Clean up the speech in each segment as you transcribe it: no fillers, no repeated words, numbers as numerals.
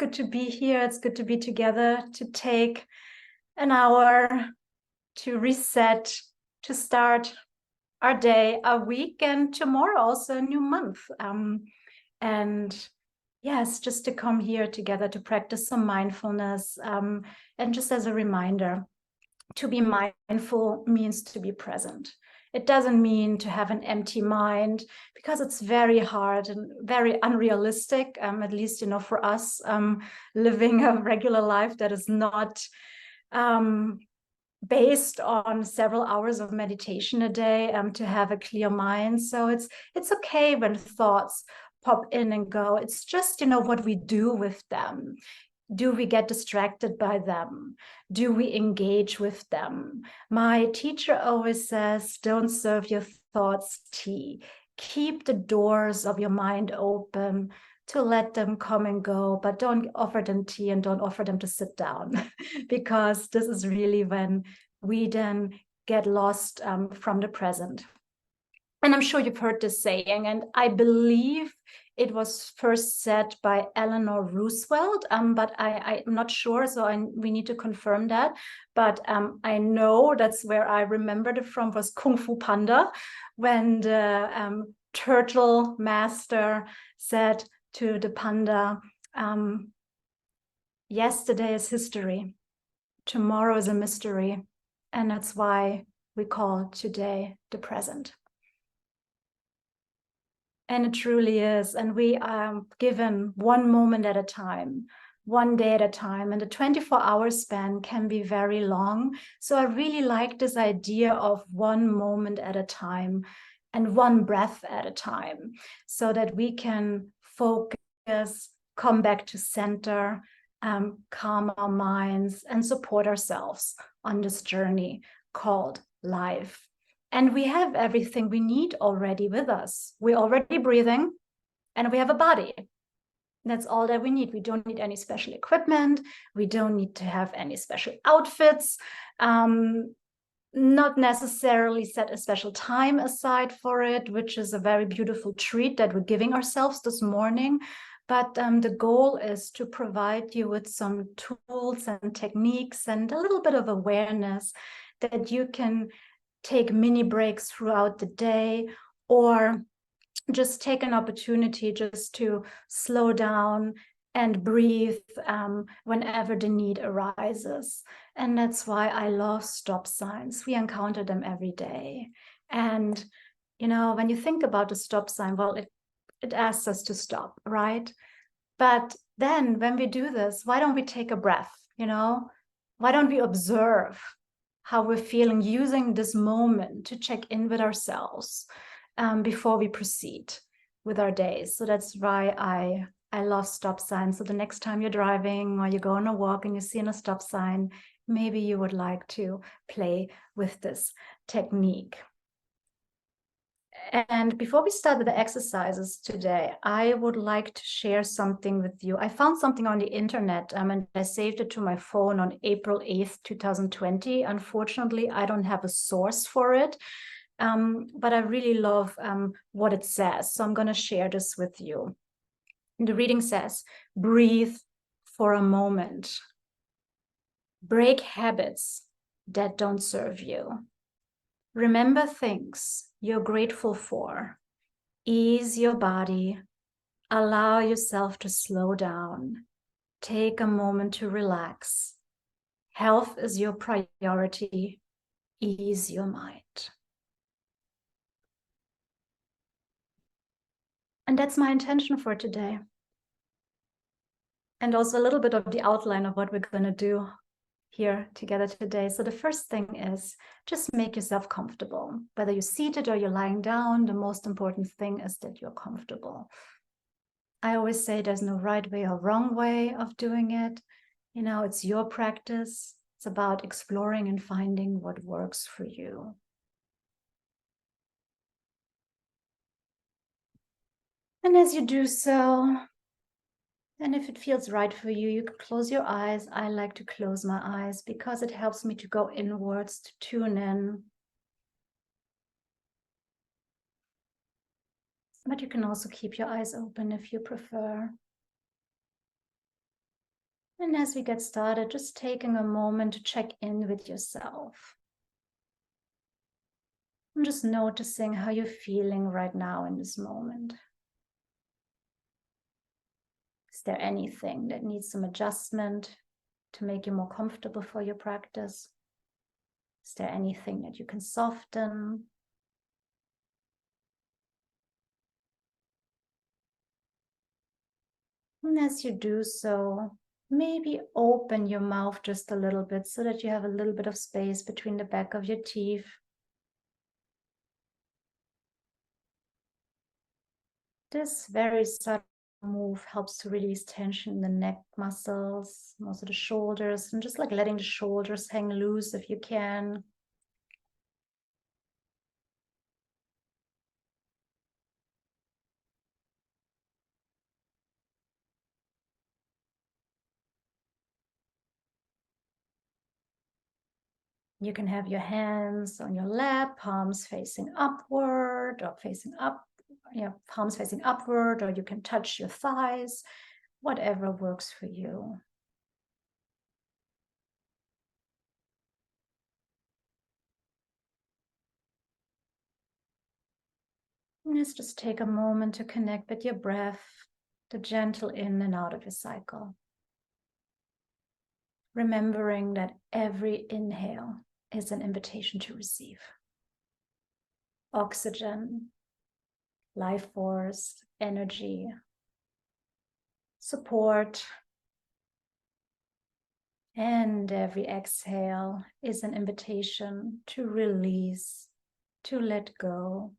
good to be here. It's good to be together, to take an hour to reset, to start our day, our week, and tomorrow also a new month. And yes, just to come here together to practice some mindfulness. And just as a reminder, to be mindful means to be present. It doesn't mean to have an empty mind, because it's very hard and very unrealistic, at least, for us living a regular life that is not based on several hours of meditation a day, to have a clear mind. So it's okay when thoughts pop in and go. It's just, what we do with them. Do we get distracted by them? Do we engage with them? My teacher always says, don't serve your thoughts tea. Keep the doors of your mind open to let them come and go, but don't offer them tea and don't offer them to sit down, because this is really when we then get lost from the present. And I'm sure you've heard this saying, and I believe it was first said by Eleanor Roosevelt, but I'm not sure, so we need to confirm that. But I know that's where I remembered it from, was Kung Fu Panda, when the turtle master said to the panda, yesterday is history, tomorrow is a mystery, and that's why we call today the present. And it truly is. And we are given one moment at a time, one day at a time. And the 24-hour span can be very long. So I really like this idea of one moment at a time and one breath at a time, so that we can focus, come back to center, calm our minds, and support ourselves on this journey called life. And we have everything we need already with us. We're already breathing, and we have a body. That's all that we need. We don't need any special equipment. We don't need to have any special outfits. Not necessarily set a special time aside for it, which is a very beautiful treat that we're giving ourselves this morning. But the goal is to provide you with some tools and techniques and a little bit of awareness that you can take mini breaks throughout the day, or just take an opportunity just to slow down and breathe whenever the need arises. And that's why I love stop signs. We encounter them every day. And, when you think about a stop sign, well, it asks us to stop, right? But then when we do this, why don't we take a breath, Why don't we observe how we're feeling, using this moment to check in with ourselves before we proceed with our days. So that's why I love stop signs. So the next time you're driving or you go on a walk and you see a stop sign, maybe you would like to play with this technique. And before we start with the exercises today, I would like to share something with you. I found something on the internet and I saved it to my phone on April 8th, 2020. Unfortunately, I don't have a source for it, but I really love what it says. So I'm going to share this with you. The reading says, breathe for a moment. Break habits that don't serve you. Remember things you're grateful for. Ease your body. Allow yourself to slow down. Take a moment to relax. Health is your priority. Ease your mind. And that's my intention for today. And also a little bit of the outline of what we're going to do here together today. So the first thing is just make yourself comfortable. Whether you're seated or you're lying down, the most important thing is that you're comfortable. I always say there's no right way or wrong way of doing it. It's your practice. It's about exploring and finding what works for you. And as you do so, and if it feels right for you, you can close your eyes. I like to close my eyes because it helps me to go inwards, to tune in. But you can also keep your eyes open if you prefer. And as we get started, just taking a moment to check in with yourself. And just noticing how you're feeling right now in this moment. Is there anything that needs some adjustment to make you more comfortable for your practice? Is there anything that you can soften? And as you do so, maybe open your mouth just a little bit so that you have a little bit of space between the back of your teeth. This very subtle move helps to release tension in the neck muscles, also the shoulders, and just like letting the shoulders hang loose if you can. You can have your hands on your lap, palms facing upward or facing up, palms facing upward, or you can touch your thighs, whatever works for you. And let's just take a moment to connect with your breath, the gentle in and out of your cycle. Remembering that every inhale is an invitation to receive oxygen, life force, energy, support. And every exhale is an invitation to release, to let go,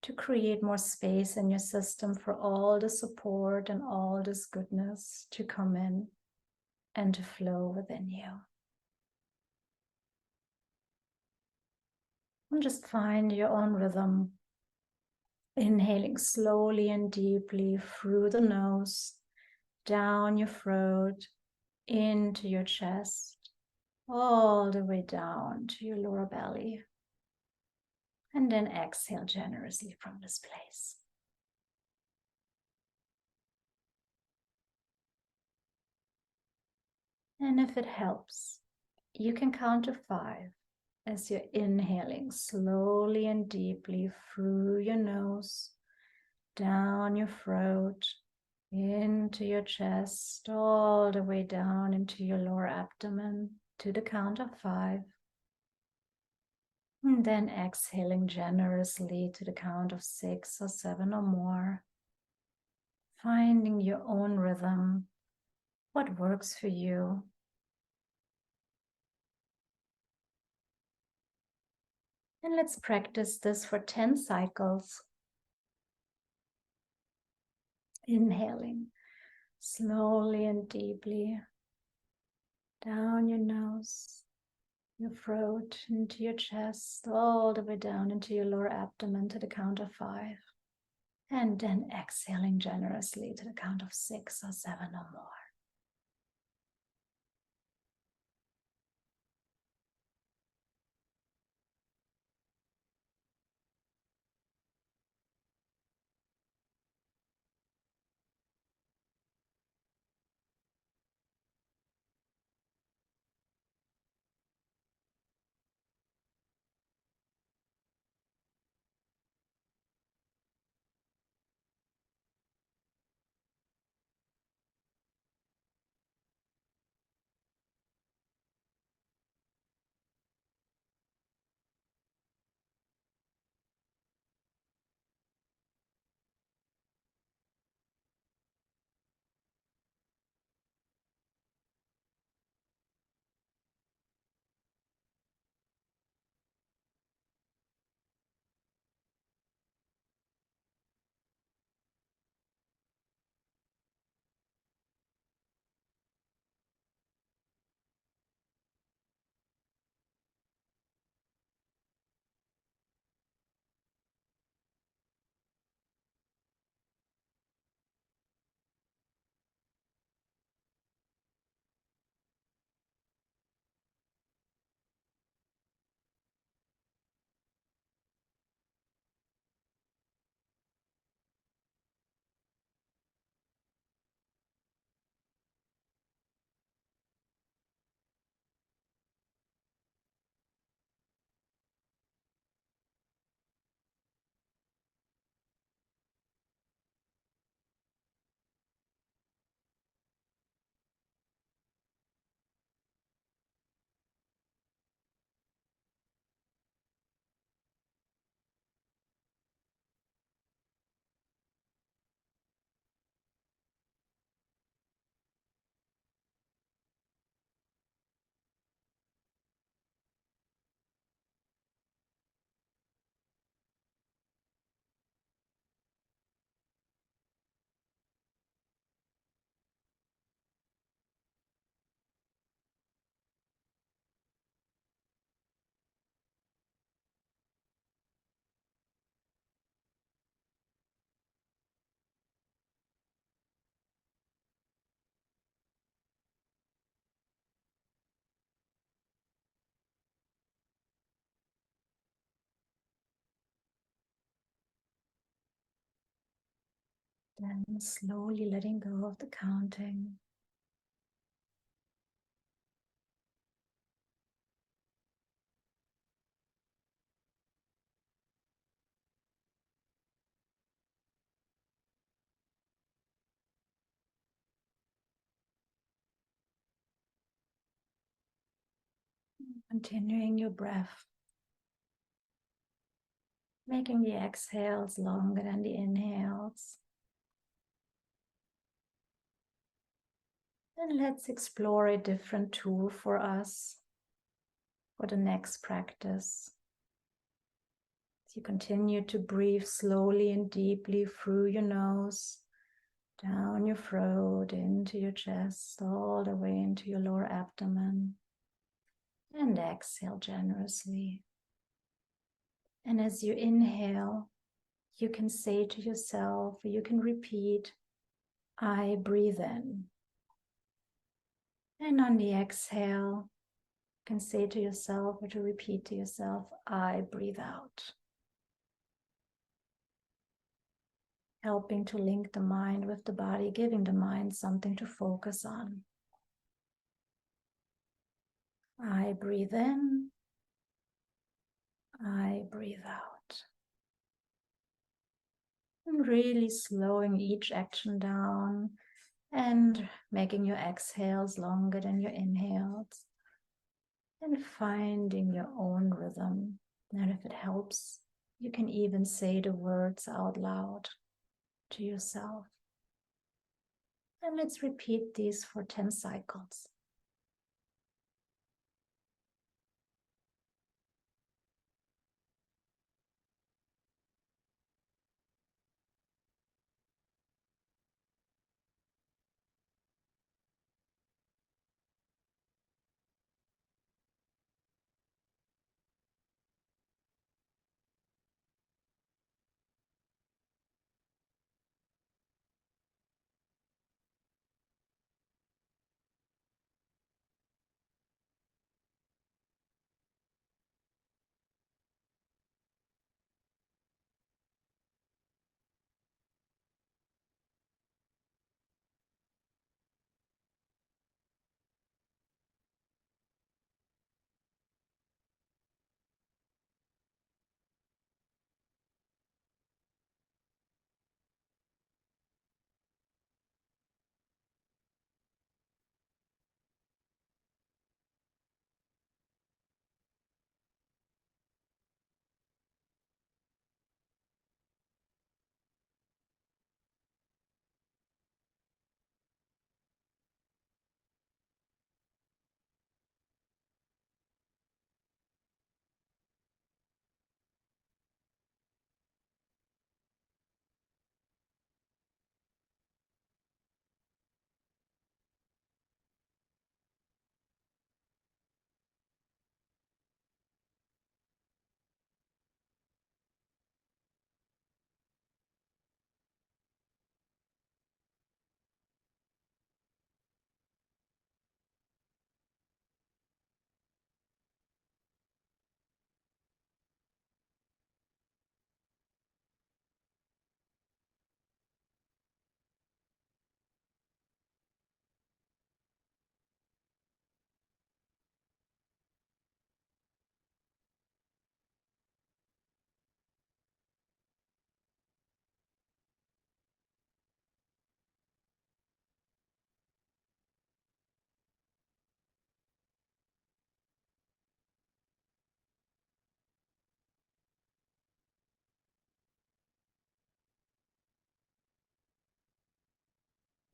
to create more space in your system for all the support and all this goodness to come in and to flow within you. And just find your own rhythm. Inhaling slowly and deeply through the nose, down your throat, into your chest, all the way down to your lower belly. And then exhale generously from this place. And if it helps, you can count to 5 as you're inhaling slowly and deeply through your nose, down your throat, into your chest, all the way down into your lower abdomen to the count of 5. And then exhaling generously to the count of 6 or 7 or more. Finding your own rhythm, what works for you. And let's practice this for 10 cycles. Inhaling slowly and deeply down your nose, your throat, into your chest, all the way down into your lower abdomen to the count of 5. And then exhaling generously to the count of 6 or 7 or more. Then slowly letting go of the counting. Continuing your breath. Making the exhales longer than the inhales. And let's explore a different tool for us for the next practice. As you continue to breathe slowly and deeply through your nose, down your throat, into your chest, all the way into your lower abdomen. And exhale generously. And as you inhale, you can say to yourself, or you can repeat, I breathe in. And on the exhale, you can say to yourself or to repeat to yourself, I breathe out. Helping to link the mind with the body, giving the mind something to focus on. I breathe in. I breathe out. And really slowing each action down and making your exhales longer than your inhales. And finding your own rhythm. And if it helps, you can even say the words out loud to yourself. And let's repeat these for 10 cycles.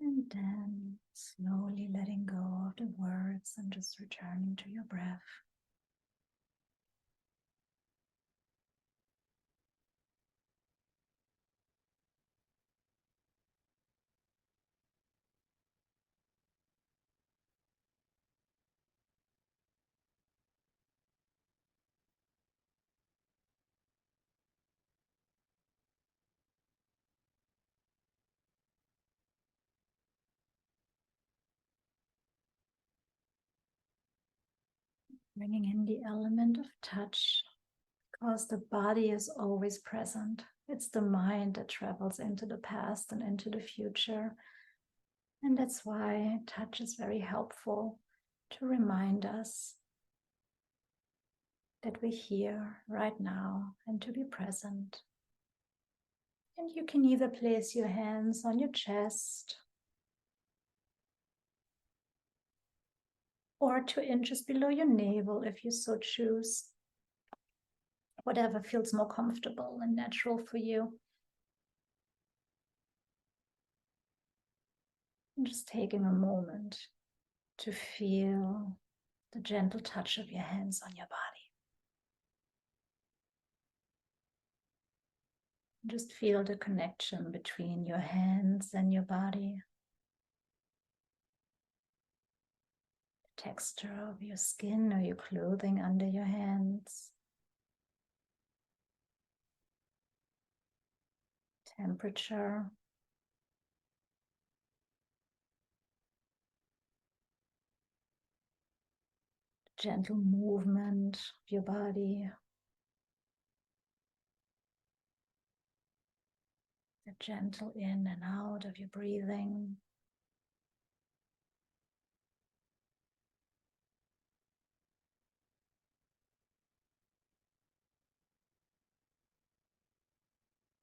And then slowly letting go of the words and just returning to your breath. Bringing in the element of touch, because the body is always present. It's the mind that travels into the past and into the future. And that's why touch is very helpful to remind us that we're here right now and to be present. And you can either place your hands on your chest or 2 inches below your navel if you so choose. Whatever feels more comfortable and natural for you. And just taking a moment to feel the gentle touch of your hands on your body. Just feel the connection between your hands and your body. The texture of your skin or your clothing under your hands. Temperature. Gentle movement of your body. The gentle in and out of your breathing.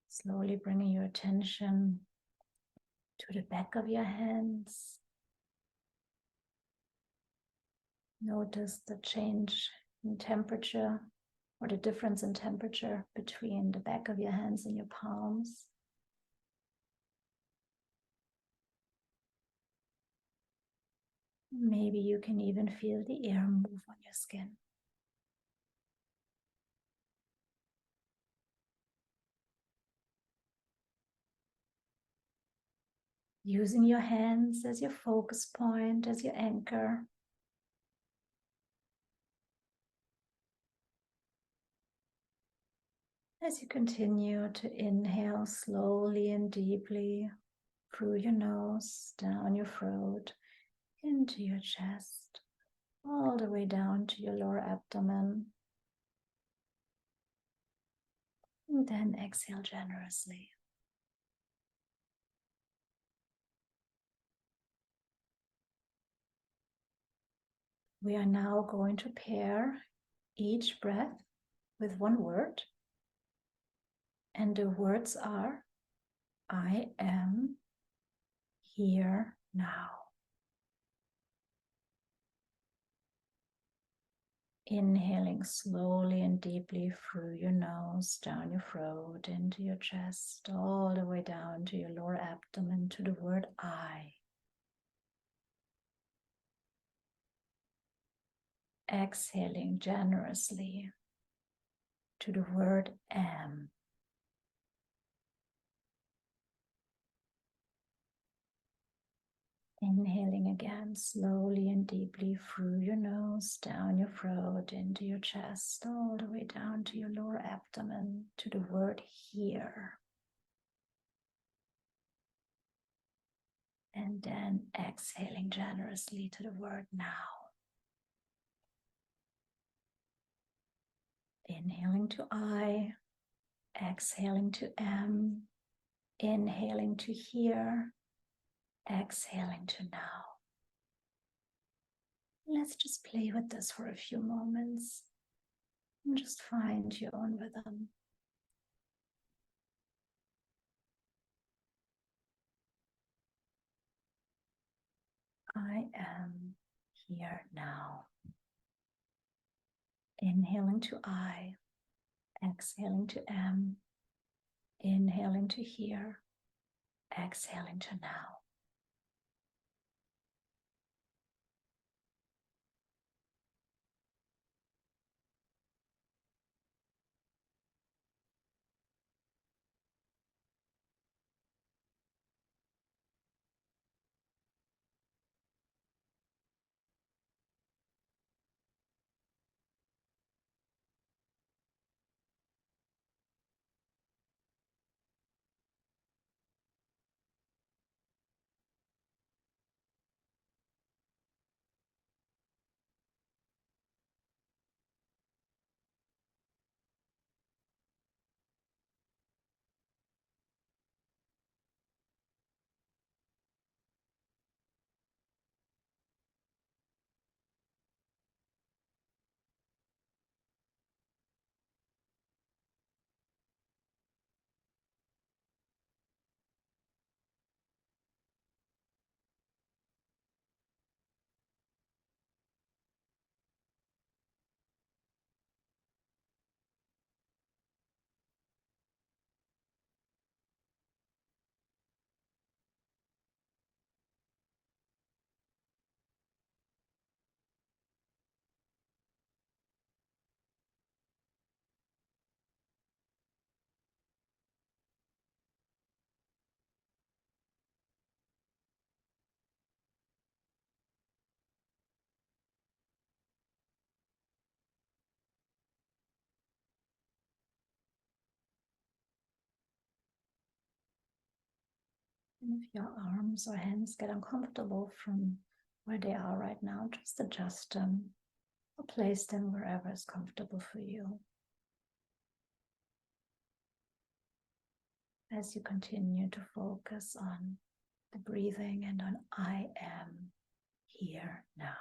Slowly bringing your attention to the back of your hands. Notice the change in temperature or the difference in temperature between the back of your hands and your palms. Maybe you can even feel the air move on your skin. Using your hands as your focus point, as your anchor. As you continue to inhale slowly and deeply through your nose, down your throat, into your chest, all the way down to your lower abdomen. And then exhale generously. We are now going to pair each breath with one word. And the words are, I am here now. Inhaling slowly and deeply through your nose, down your throat, into your chest, all the way down to your lower abdomen, to the word I. Exhaling generously to the word am. Inhaling again slowly and deeply through your nose, down your throat, into your chest, all the way down to your lower abdomen, to the word here. And then exhaling generously to the word now. Inhaling to I, exhaling to am, inhaling to here, exhaling to now. Let's just play with this for a few moments and just find your own rhythm. I am here now. Inhaling to I, exhaling to am, inhaling to here, exhaling to now. If your arms or hands get uncomfortable from where they are right now, just adjust them or place them wherever is comfortable for you. As you continue to focus on the breathing and on I am here now.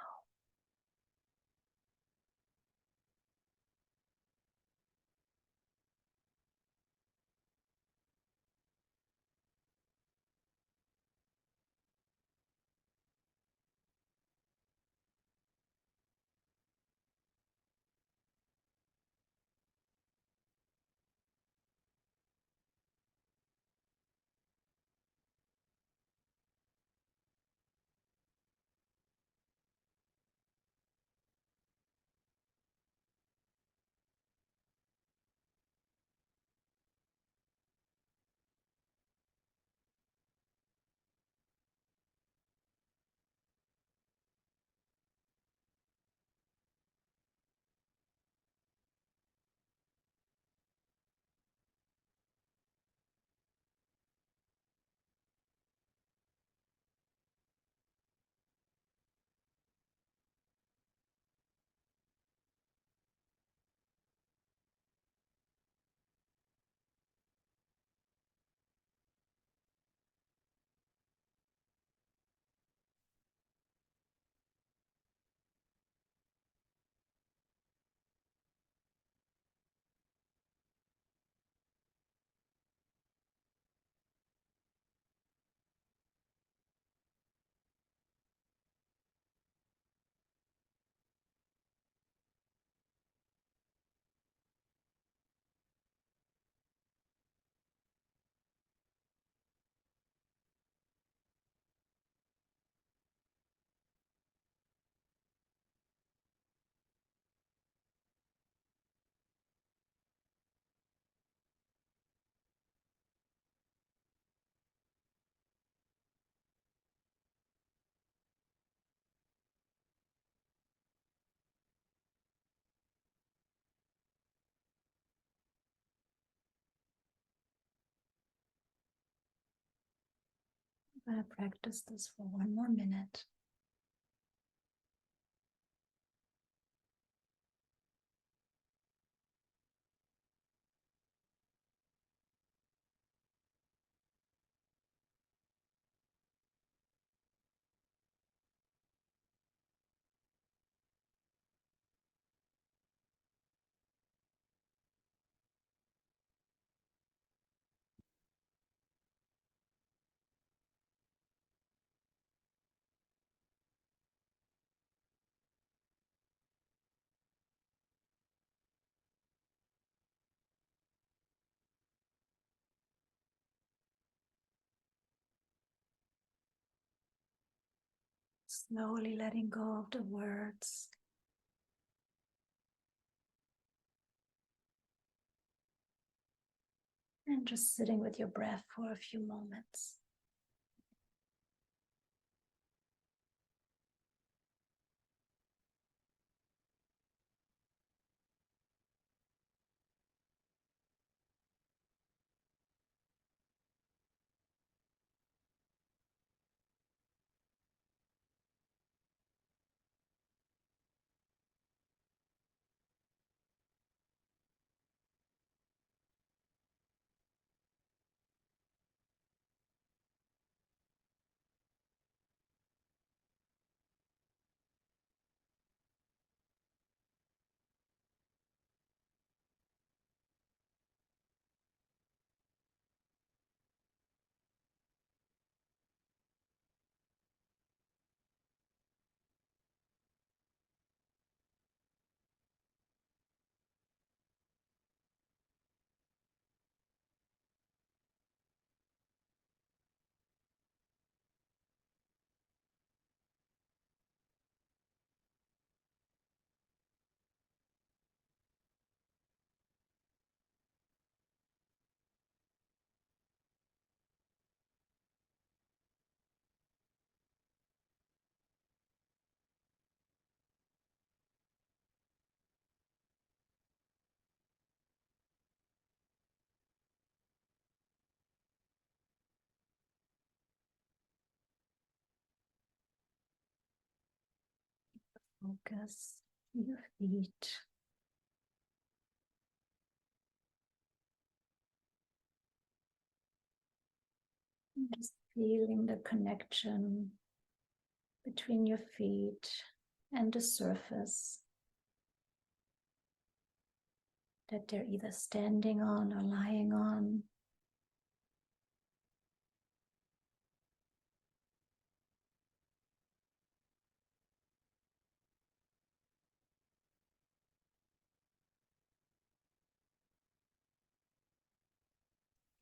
I'm going to practice this for one more minute. Slowly letting go of the words. And just sitting with your breath for a few moments. Focus your feet. And just feeling the connection between your feet and the surface that they're either standing on or lying on.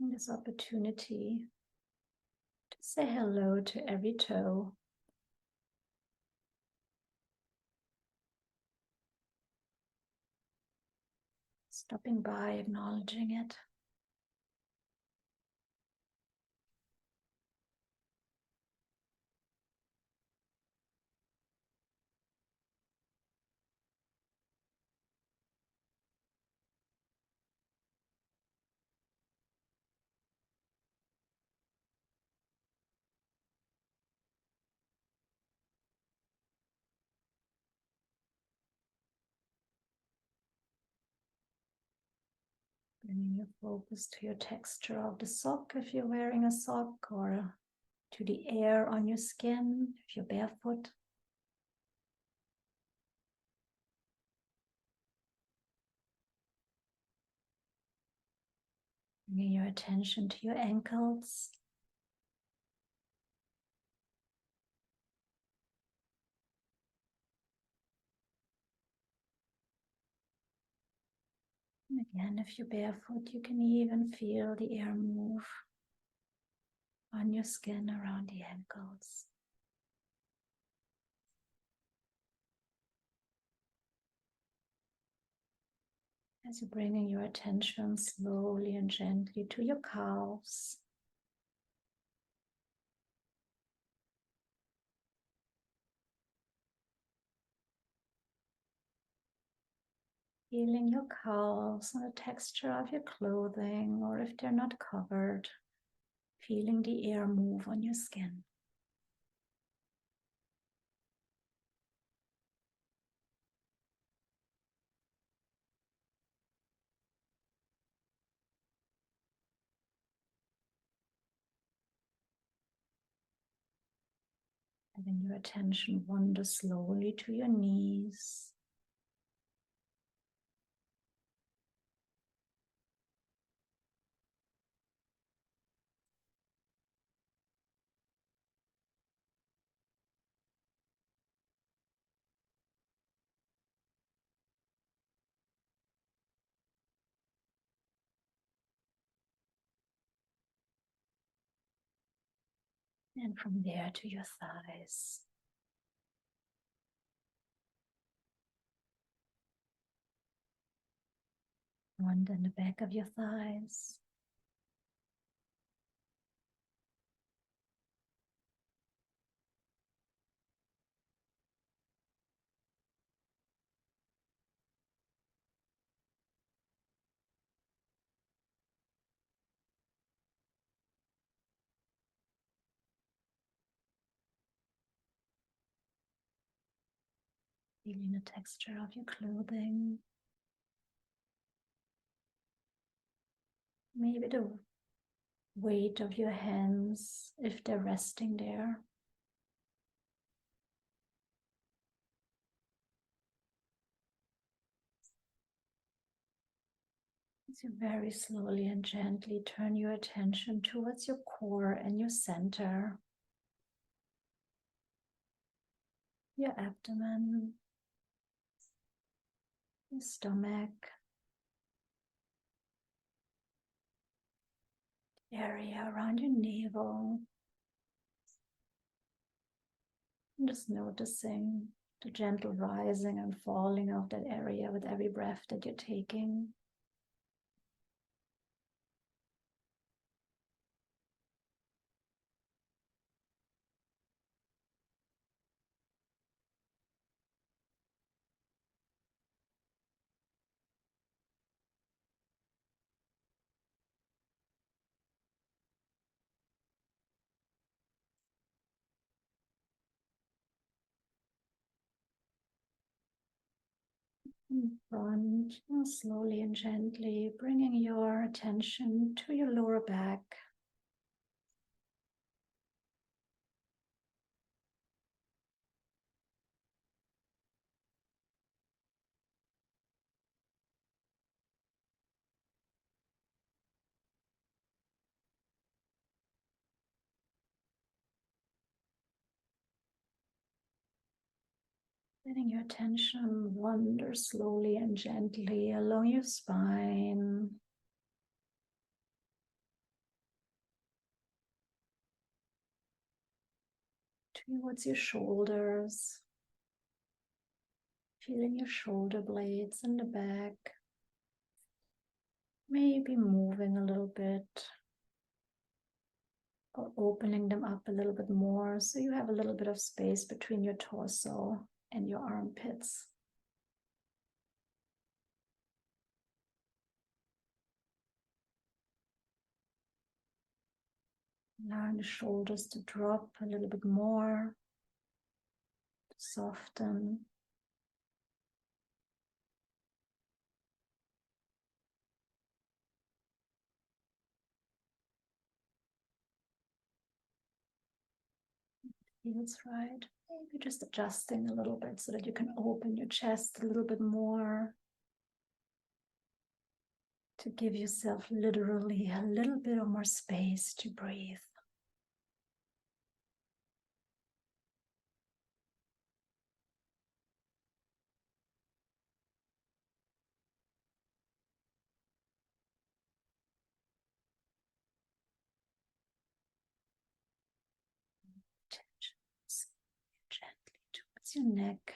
And this opportunity to say hello to every toe. Stopping by, acknowledging it. Bringing your focus to your texture of the sock if you're wearing a sock, or to the air on your skin if you're barefoot. Bringing your attention to your ankles. And again, if you're barefoot, you can even feel the air move on your skin around the ankles. As you're bringing your attention slowly and gently to your calves. Feeling your calves and the texture of your clothing, or if they're not covered, feeling the air move on your skin. Having your attention wander slowly to your knees. And from there to your thighs. And then the back of your thighs. Feeling the texture of your clothing. Maybe the weight of your hands if they're resting there. As you very slowly and gently turn your attention towards your core and your center, your abdomen, your stomach, the area around your navel, and just noticing the gentle rising and falling of that area with every breath that you're taking. in front, slowly and gently bringing your attention to your lower back. Letting your attention wander slowly and gently along your spine, towards your shoulders, feeling your shoulder blades in the back, maybe moving a little bit or opening them up a little bit more so you have a little bit of space between your torso and your armpits. Allowing the shoulders to drop a little bit more, to soften. Feels right. Maybe just adjusting a little bit so that you can open your chest a little bit more to give yourself literally a little bit of more space to breathe. Attention gently towards your neck.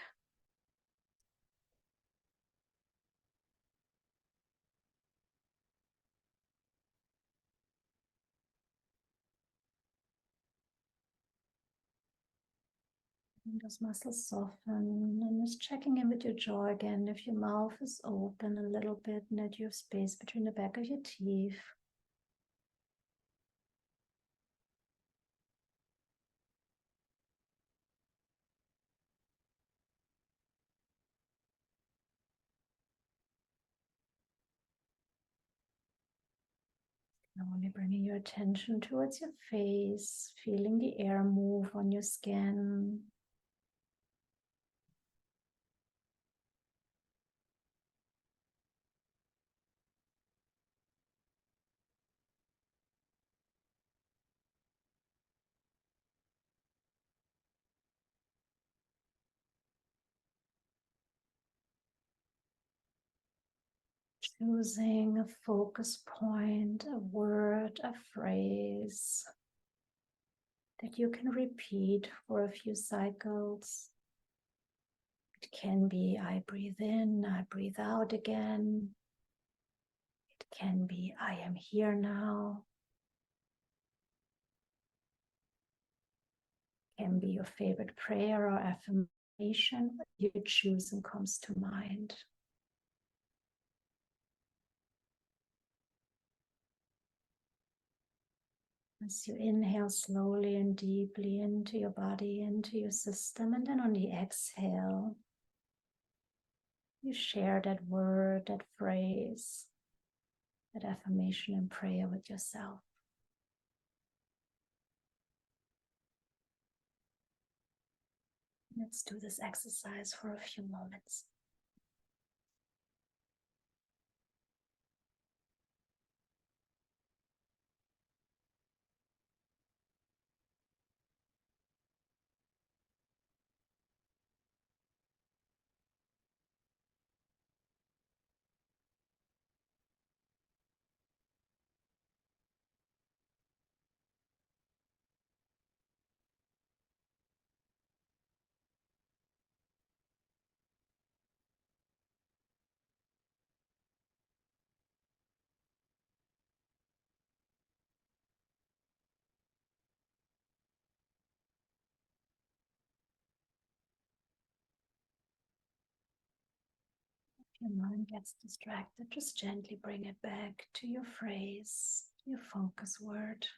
And those muscles soften, and just checking in with your jaw again if your mouth is open a little bit and that you have space between the back of your teeth. Slowly bringing your attention towards your face, feeling the air move on your skin. Choosing a focus point, a word, a phrase that you can repeat for a few cycles. It can be I breathe in, I breathe out again. It can be I am here now. It can be your favorite prayer or affirmation that you choose and comes to mind. As you inhale slowly and deeply into your body, into your system, and then on the exhale, you share that word, that phrase, that affirmation and prayer with yourself. Let's do this exercise for a few moments. If your mind gets distracted, just gently bring it back to your phrase, your focus word.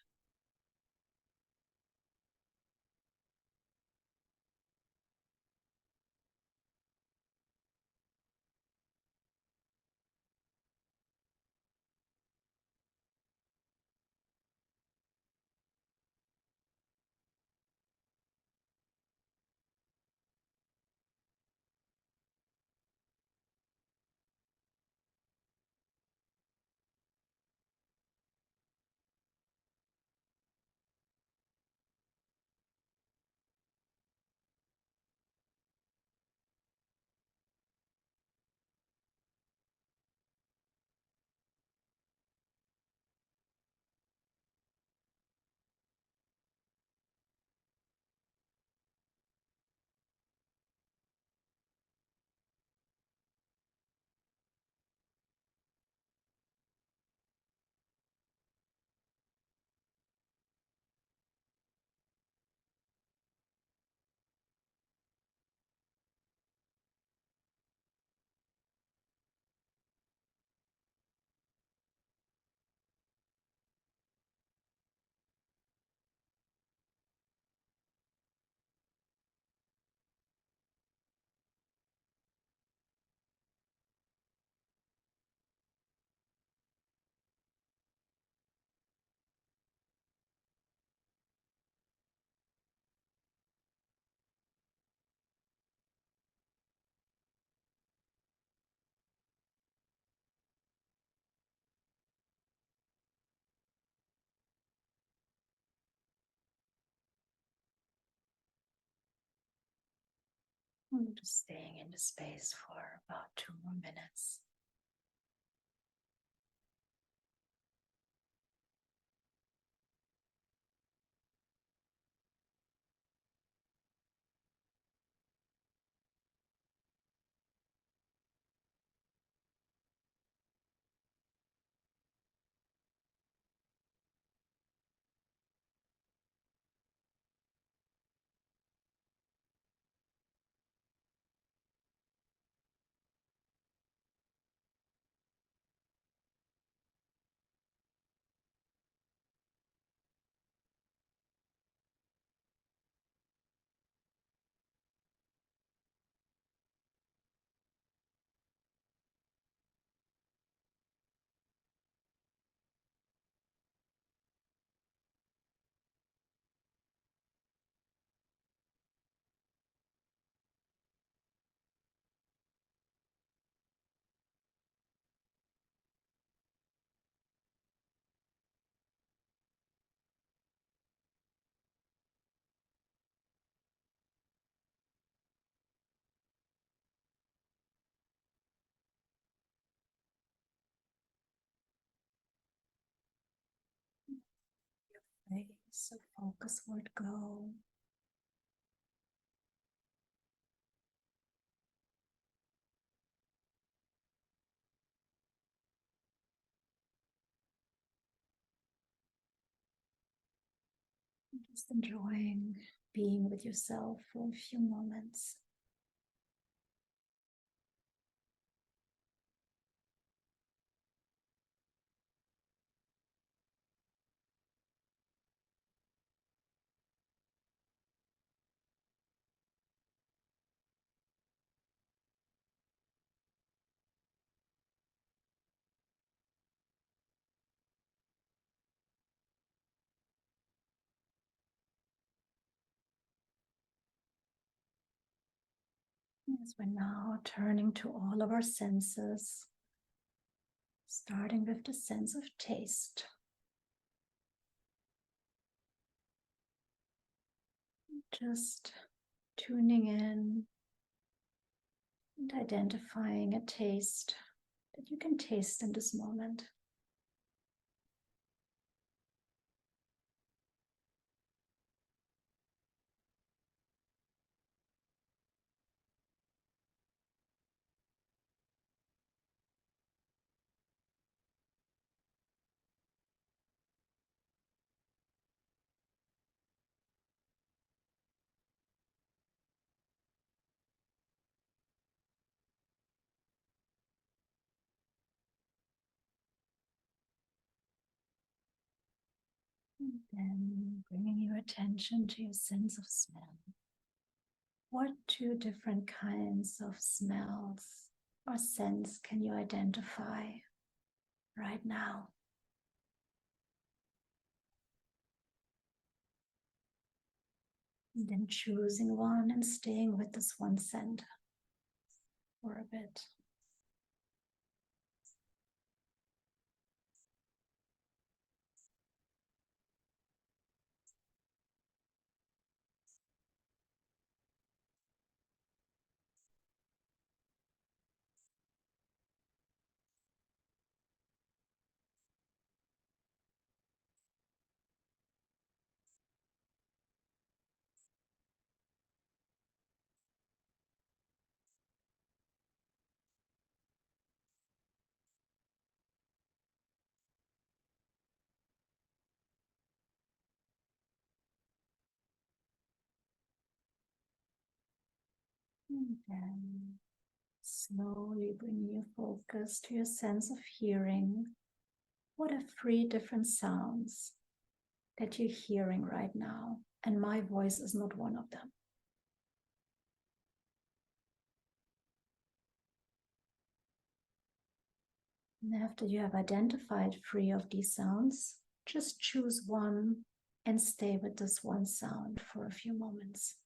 I'm just staying in the space for about 2 more minutes. Face, so focus where it go. Just enjoying being with yourself for a few moments. As we're now turning to all of our senses, starting with the sense of taste. Just tuning in and identifying a taste that you can taste in this moment. And then bringing your attention to your sense of smell. What two different kinds of smells or scents can you identify right now? And then choosing one and staying with this one scent for a bit. And then slowly bring your focus to your sense of hearing. What are 3 different sounds that you're hearing right now? And my voice is not one of them. And after you have identified 3 of these sounds, just choose one and stay with this one sound for a few moments.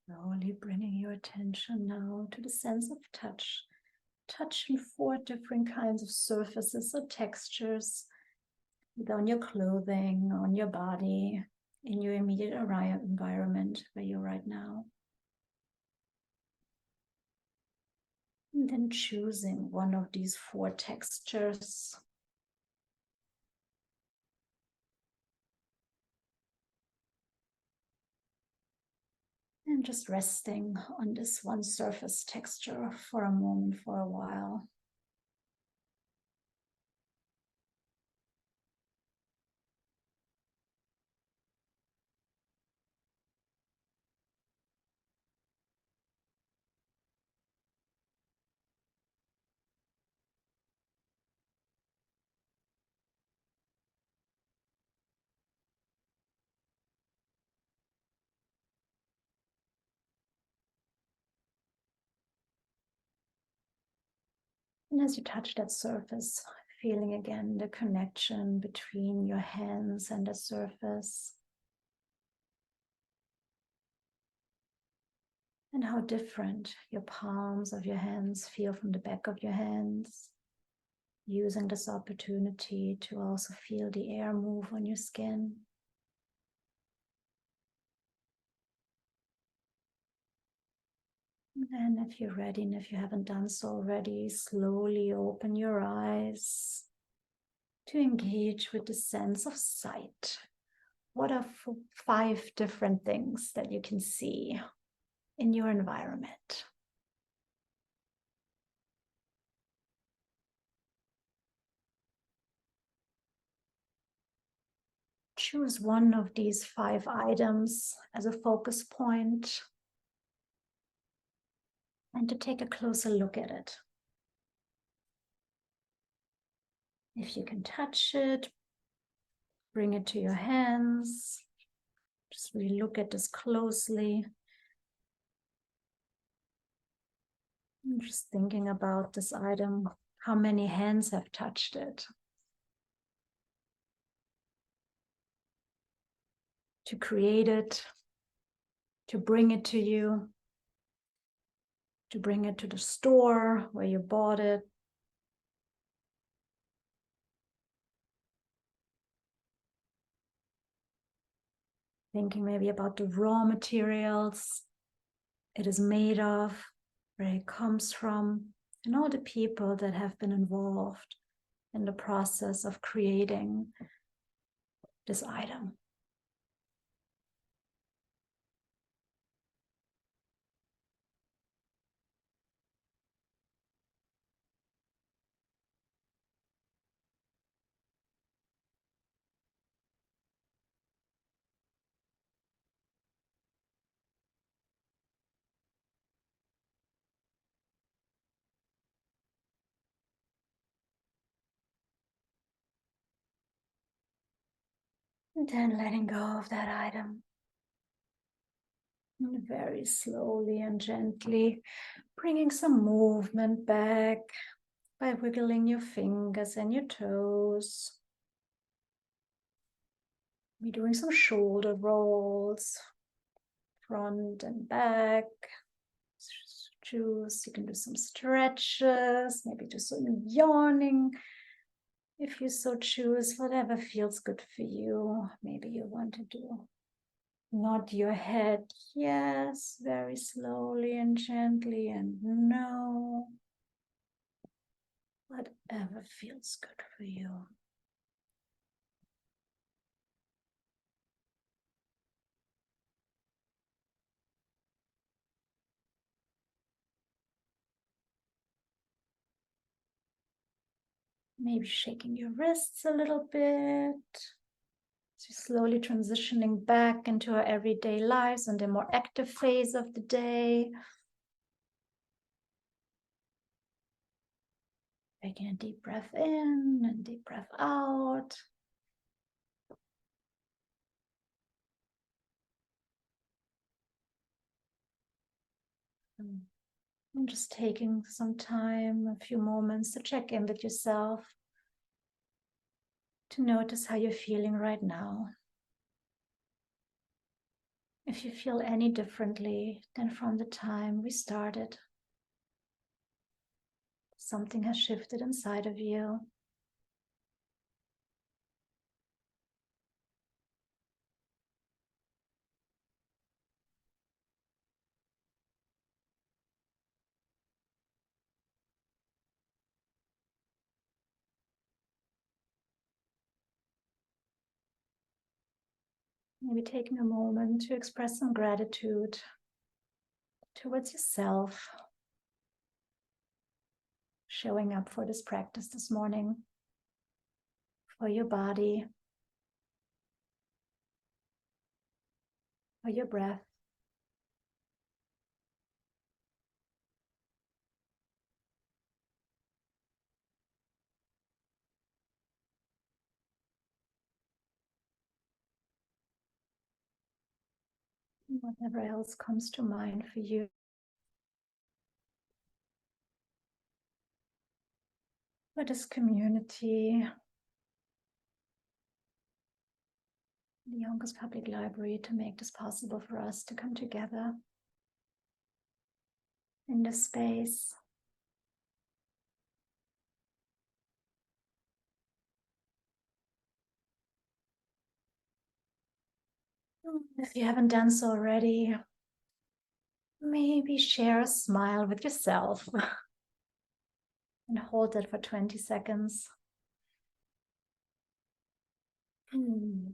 Slowly bringing your attention now to the sense of touch. Touch in 4 different kinds of surfaces or textures, either on your clothing, on your body, in your immediate environment where you're right now. And then choosing one of these 4 textures. And just resting on this one surface texture for a moment, for a while. And as you touch that surface, feeling again the connection between your hands and the surface. And how different your palms of your hands feel from the back of your hands. Using this opportunity to also feel the air move on your skin. And then if you're ready, and if you haven't done so already, slowly open your eyes to engage with the sense of sight. What are 5 different things that you can see in your environment? Choose one of these 5 items as a focus point and to take a closer look at it. If you can touch it, bring it to your hands. Just really look at this closely. I'm just thinking about this item. How many hands have touched it? To create it, to bring it to you, to bring it to the store where you bought it. Thinking maybe about the raw materials it is made of, where it comes from, and all the people that have been involved in the process of creating this item. And then letting go of that item. And very slowly and gently bringing some movement back by wiggling your fingers and your toes. Be doing some shoulder rolls, front and back. Choose, you can do some stretches, maybe do some yawning. If you so choose, whatever feels good for you. Maybe you want to do nod your head, yes, very slowly and gently, and no. Whatever feels good for you. Maybe shaking your wrists a little bit. So slowly transitioning back into our everyday lives and the more active phase of the day. Taking a deep breath in and deep breath out. And just taking some time, a few moments to check in with yourself, to notice how you're feeling right now. If you feel any differently than from the time we started, something has shifted inside of you. Maybe taking a moment to express some gratitude towards yourself, showing up for this practice this morning, for your body, for your breath. Whatever else comes to mind for you. For this community, the Yonkers Public Library, to make this possible for us to come together in this space. If you haven't done so already, maybe share a smile with yourself and hold it for 20 seconds. Hmm.